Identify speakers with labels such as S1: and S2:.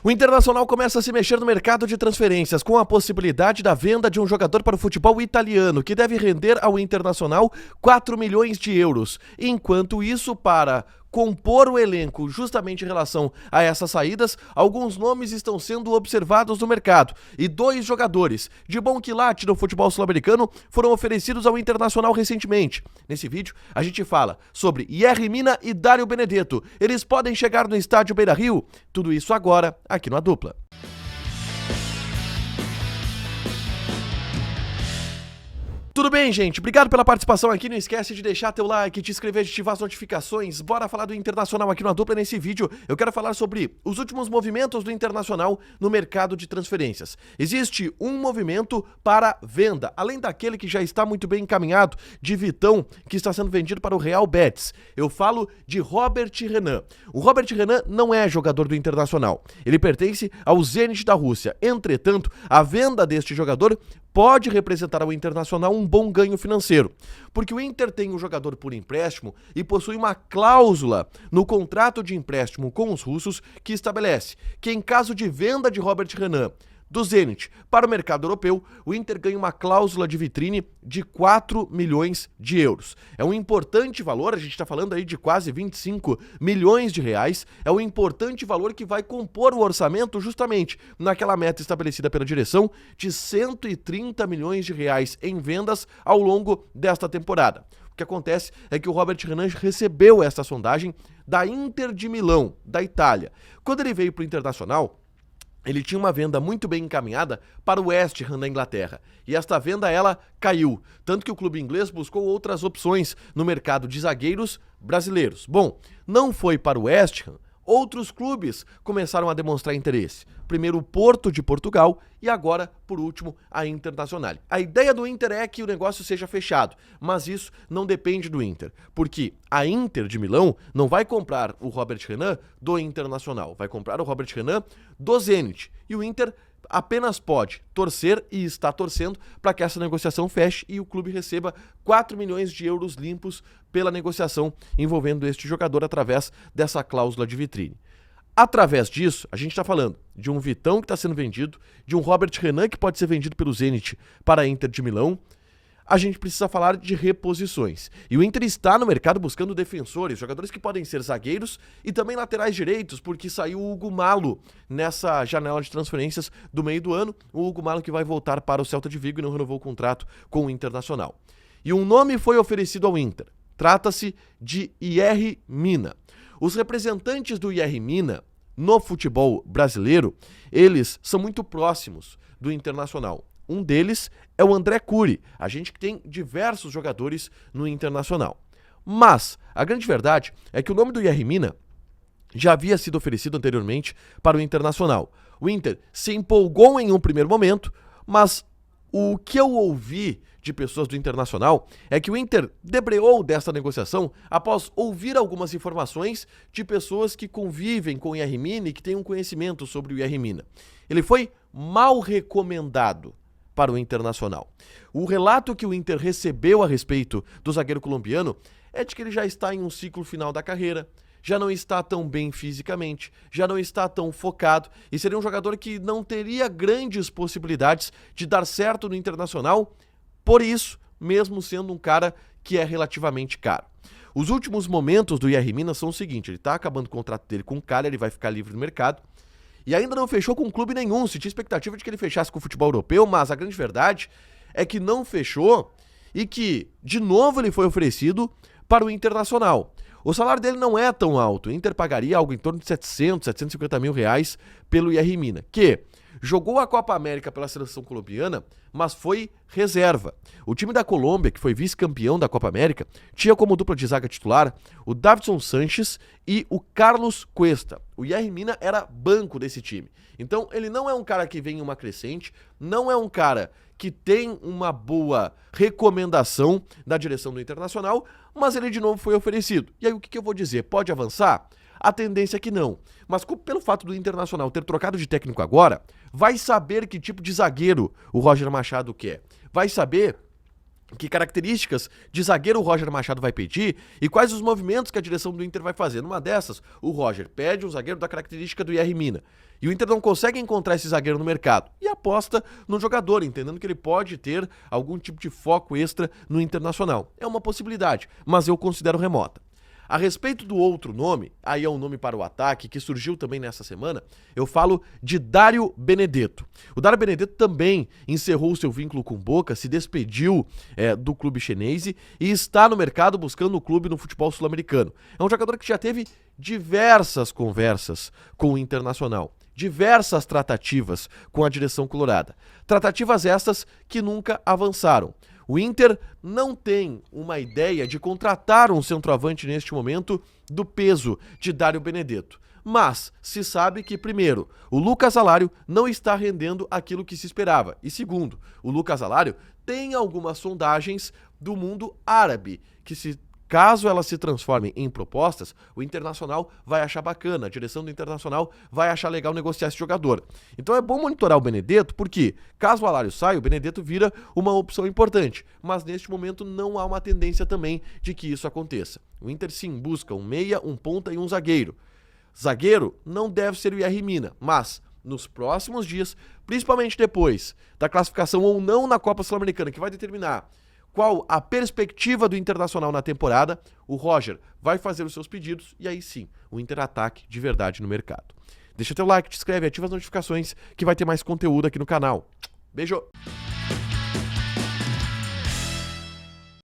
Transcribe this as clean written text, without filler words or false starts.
S1: O Internacional começa a se mexer no mercado de transferências com a possibilidade da venda de um jogador para o futebol italiano, que deve render ao Internacional 4 milhões de euros. Enquanto isso, para compor o elenco justamente em relação a essas saídas, alguns nomes estão sendo observados no mercado e 2 jogadores de bom quilate no futebol sul-americano foram oferecidos ao Internacional recentemente. Nesse vídeo, a gente fala sobre Yerry Mina e Dario Benedetto. Eles podem chegar no estádio Beira-Rio? Tudo isso agora, aqui no A Dupla. Tudo bem, gente? Obrigado pela participação aqui. Não esquece de deixar teu like, te inscrever, de ativar as notificações. Bora falar do Internacional aqui no A Dupla. Nesse vídeo eu quero falar sobre os últimos movimentos do Internacional no mercado de transferências. Existe um movimento para venda, além daquele que já está muito bem encaminhado, de Vitão, que está sendo vendido para o Real Betis. Eu falo de Robert Renan. O Robert Renan não é jogador do Internacional. Ele pertence ao Zenit da Rússia. Entretanto, a venda deste jogador pode representar ao Internacional um bom ganho financeiro, porque o Inter tem um jogador por empréstimo e possui uma cláusula no contrato de empréstimo com os russos que estabelece que, em caso de venda de Robert Renan do Zenit para o mercado europeu, o Inter ganha uma cláusula de vitrine de 4 milhões de euros. É um importante valor, a gente está falando aí de quase 25 milhões de reais, é um importante valor que vai compor o orçamento justamente naquela meta estabelecida pela direção de 130 milhões de reais em vendas ao longo desta temporada. O que acontece é que o Robert Renan recebeu essa sondagem da Inter de Milão, da Itália. Quando ele veio para o Internacional, ele tinha uma venda muito bem encaminhada para o West Ham da Inglaterra. E esta venda, ela caiu. Tanto que o clube inglês buscou outras opções no mercado de zagueiros brasileiros. Bom, não foi para o West Ham. Outros clubes começaram a demonstrar interesse. Primeiro o Porto de Portugal e agora, por último, a Internacional. A ideia do Inter é que o negócio seja fechado, mas isso não depende do Inter, porque a Inter de Milão não vai comprar o Robert Renan do Internacional, vai comprar o Robert Renan do Zenit. E o Inter apenas pode torcer e está torcendo para que essa negociação feche e o clube receba 4 milhões de euros limpos pela negociação envolvendo este jogador através dessa cláusula de vitrine. Através disso, a gente está falando de um Vitão que está sendo vendido, de um Robert Renan que pode ser vendido pelo Zenit para a Inter de Milão. A gente precisa falar de reposições. E o Inter está no mercado buscando defensores, jogadores que podem ser zagueiros e também laterais direitos, porque saiu o Hugo Malo nessa janela de transferências do meio do ano. O Hugo Malo que vai voltar para o Celta de Vigo e não renovou o contrato com o Internacional. E um nome foi oferecido ao Inter. Trata-se de Yerry Mina. Os representantes do Yerry Mina no futebol brasileiro, eles são muito próximos do Internacional. Um deles é o André Curi, a gente que tem diversos jogadores no Internacional. Mas a grande verdade é que o nome do Yerry Mina já havia sido oferecido anteriormente para o Internacional. O Inter se empolgou em um primeiro momento, mas o que eu ouvi de pessoas do Internacional é que o Inter debreou dessa negociação após ouvir algumas informações de pessoas que convivem com o Yerry Mina e que têm um conhecimento sobre o Yerry Mina. Ele foi mal recomendado para o Internacional. O relato que o Inter recebeu a respeito do zagueiro colombiano é de que ele já está em um ciclo final da carreira, já não está tão bem fisicamente, já não está tão focado e seria um jogador que não teria grandes possibilidades de dar certo no Internacional, por isso, mesmo sendo um cara que é relativamente caro. Os últimos momentos do Yerry Mina são o seguinte: ele está acabando o contrato dele com o Cagliari, ele vai ficar livre no mercado e ainda não fechou com clube nenhum. Se tinha expectativa de que ele fechasse com o futebol europeu, mas a grande verdade é que não fechou e que, de novo, ele foi oferecido para o Internacional. O salário dele não é tão alto. O Inter pagaria algo em torno de 750 mil reais pelo Yerry Mina, que jogou a Copa América pela seleção colombiana, mas foi reserva. O time da Colômbia, que foi vice-campeão da Copa América, tinha como dupla de zaga titular o Davinson Sánchez e o Carlos Cuesta. O Yerry Mina era banco desse time. Então ele não é um cara que vem em uma crescente, não é um cara que tem uma boa recomendação da direção do Internacional, mas ele de novo foi oferecido. E aí o que eu vou dizer? Pode avançar? A tendência é que não. Mas pelo fato do Internacional ter trocado de técnico agora, vai saber que tipo de zagueiro o Roger Machado quer. Vai saber Que características de zagueiro o Roger Machado vai pedir e quais os movimentos que a direção do Inter vai fazer. Numa dessas, o Roger pede um zagueiro da característica do Yerry Mina. E o Inter não consegue encontrar esse zagueiro no mercado. E aposta no jogador, entendendo que ele pode ter algum tipo de foco extra no Internacional. É uma possibilidade, mas eu considero remota. A respeito do outro nome, aí é um nome para o ataque, que surgiu também nessa semana, eu falo de Dário Benedetto. O Dário Benedetto também encerrou seu vínculo com o Boca, se despediu do clube chinês e está no mercado buscando um clube no futebol sul-americano. É um jogador que já teve diversas conversas com o Internacional, diversas tratativas com a direção colorada. Tratativas estas que nunca avançaram. O Inter não tem uma ideia de contratar um centroavante neste momento do peso de Dário Benedetto. Mas se sabe que, primeiro, o Lucas Alário não está rendendo aquilo que se esperava. E segundo, o Lucas Alário tem algumas sondagens do mundo árabe que caso elas se transformem em propostas, o Internacional vai achar bacana, a direção do Internacional vai achar legal negociar esse jogador. Então é bom monitorar o Benedetto, porque caso o Alário saia, o Benedetto vira uma opção importante. Mas neste momento não há uma tendência também de que isso aconteça. O Inter sim busca um meia, um ponta e um zagueiro. Zagueiro não deve ser o Yerry Mina, mas nos próximos dias, principalmente depois da classificação ou não na Copa Sul-Americana, que vai determinar qual a perspectiva do Internacional na temporada, o Roger vai fazer os seus pedidos e aí sim, o Inter ataque de verdade no mercado. Deixa teu like, te inscreve, ativa as notificações que vai ter mais conteúdo aqui no canal. Beijo!